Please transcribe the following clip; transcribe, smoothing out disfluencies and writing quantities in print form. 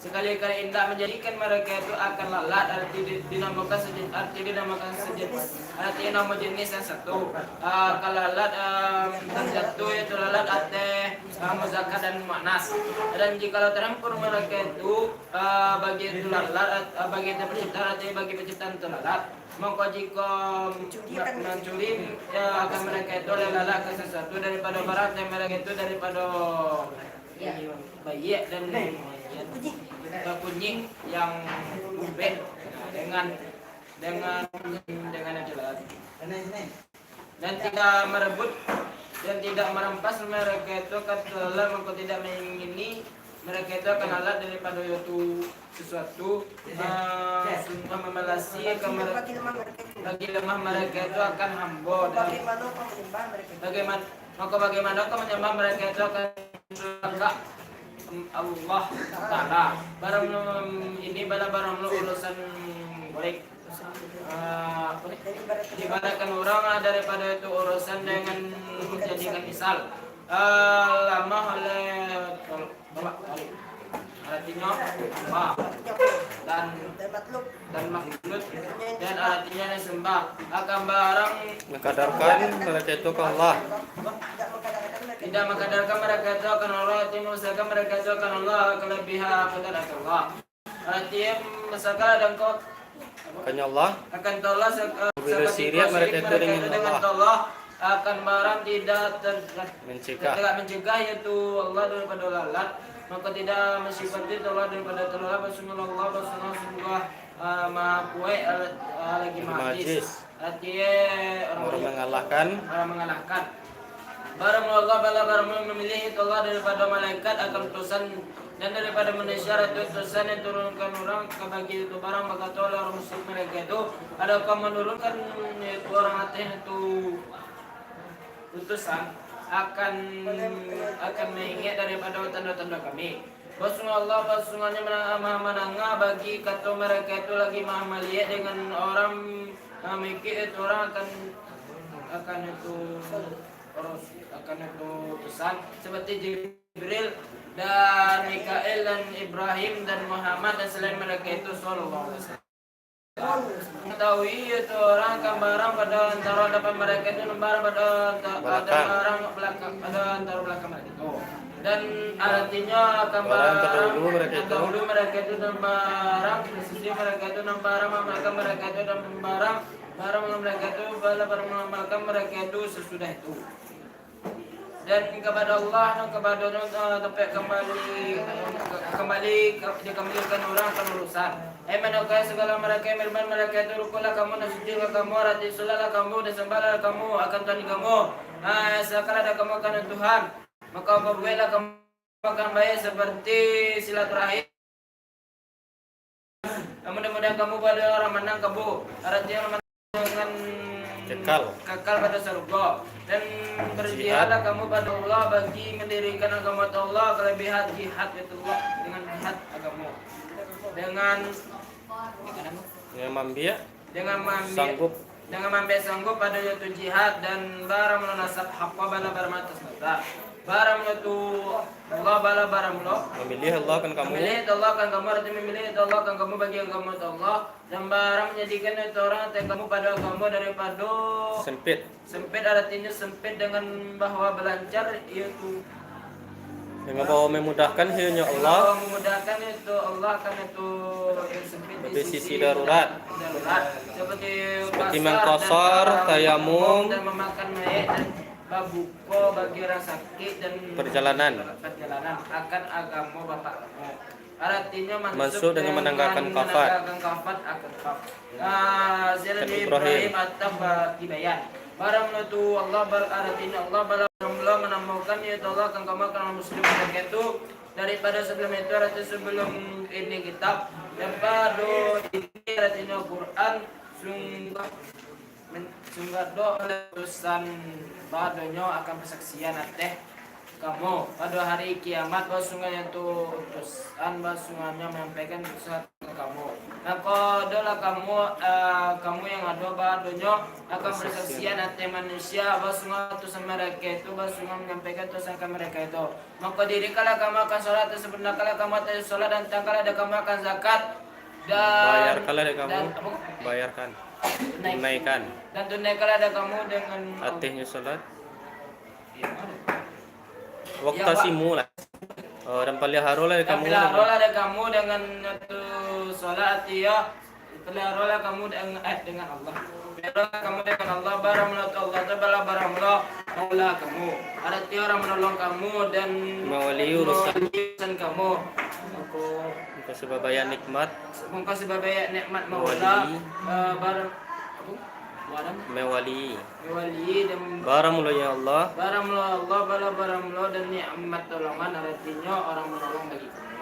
sekali-kali tidak menjadikan mereka itu akan lalat, arti dinamakan sejenis, arti nama jenis yang satu. Kalau lalat yang satu itu lalat ate muzakkar dan muannas. Dan jika tercampur mereka itu bagi itu lalat, bagi itu penciptaan arti bagi penciptaan itu lalat. Maka jika mencuri akan mereka itu lalat ke sesuatu daripada barang yang mereka itu daripada bayi dan kunyit yang lembek dengan yang jelas dan tidak merebut dan tidak merampas mereka itu katalah maka tidak mengingini mereka itu akan alat daripada itu sesuatu sumpah memelasi bagi lemah mereka itu akan hamba dan bagaimana kau menyembah mereka itu akan Allah Ta'ala. Barang ini barang urusan baik dibarakan orang daripada itu urusan dengan menjadikan misal lama oleh artinya dan makhluk dan artinya sembah akan barang mengkadarkan mereka itu ke Allah, tidak mengkadarkan mereka itu akan Allah, tidak mengusahakan mereka itu akan Allah kelebihan kepada Allah. Artinya misalkan ada engkau akan Allah bila sirik mereka itu dengan Allah akan barang tidak mencegah yaitu Allah daripada lalat, maka tidak mensifati Allah daripada terlalat. Bismillah sungguh maha kuat lagi majis. Artinya orang mengalahkan. Barang Allah barang memilih itu Allah daripada malaikat akan utusan dan daripada manusia itu utusan yang turunkan orang bagi itu barang maka orang musyrik mereka itu adakah menurunkan itu orang hati itu utusan akan mengingat daripada tanda-tanda kami. Rasulullah Rasulnya maha menangah bagi kata mereka itu lagi maha melihat dengan orang mikir itu orang akan itu pesan seperti Jibril dan Mikael dan Ibrahim dan Muhammad dan selain mereka itu sallallahu alaihi wasallam. Mengetahui itu orang akan barang pada antara depan mereka itu barang pada barang belakang pada antara belakang mereka itu. Dan artinya akan barang terdahulu mereka itu dan barang sisi mereka itu dan barang mereka itu dan barang mereka itu barang mereka itu sesudah itu. Dan kepada Allah dan kepada tempat dikembalikan orang akan urusan. Manakah segala mereka firman mereka itu rukulah kamu dan sucilah kamu rati sulalah kamu dan sembahlah kamu akan Tuhan kamu. Sekala ada kamu akan Tuhan maka berbuatlah kamu akan baik seperti silaturahim. Mudah-mudahan kamu pada orang menang kamu artinya dengan kekal pada surga dan berjihadlah kamu pada Allah bagi mendirikan agama Allah kelebihan jihad itu Allah dengan jihad agama dengan sanggup pada yaitu jihad dan barang menasab haqqa bala barmatas mata barang itu Allah bala barang Allah memilih Allah kan kamu artinya memilih Allah kan kamu bagi agama Allah dan barang menjadikan itu orang yang kamu pada agama daripada sempit artinya sempit dengan bahwa belancar yaitu dengan bahwa memudahkan hanya Allah memudahkan itu Allah kan itu yang sempit di sisi darurat seperti mengkosor tayamum dan memakan mayat dan babuko bagi orang sakit dan perjalanan akan agama bapak artinya masuk dengan menanggalkan kafat Ibrahim atau Tibayan barang itu Allah artinya Allah menemukan yaitu Allah akan kamu akan muslim itu daripada sebelum itu artinya sebelum ini kitab daripada ini artinya Quran sungguh doa urusan badonya akan persaksian teh kamu pada hari kiamat bahwa sungguhnya itu utusan bahwa sungguhnya menyampaikan sesuatu ke kamu maka adalah kamu yang ada badonya akan bersaksian atas manusia basungan itu sama mereka itu basungan menyampaikan itu sama mereka itu. Maka dirikanlah kamu akan sholat sebenarnya kamu akan sholat dan tangkal ada kamu akan zakat dan Bayarkanlah ada kamu. Bayarkan. Tunaikan. dan tunaikanlah ada kamu dengan Atihnya sholat. Ya, Waktasimu lah. Oh, dan peliharolah ada kamu. peliharolah ada kamu dengan itu sholat ya. Peliharolah kamu dengan Allah. Peliharolah kamu dengan Allah. Baramullah Allah tabala baramullah Allah kamu. Ada orang menolong kamu dan Mewali urusan kamu. Aku kasih babaya nikmat. mengkasih babaya nikmat maula barang Mewali. wali dan Baramullah ya Allah. baramullah Allah bala baramullah dan nikmat tolongan artinya orang menolong bagi kamu.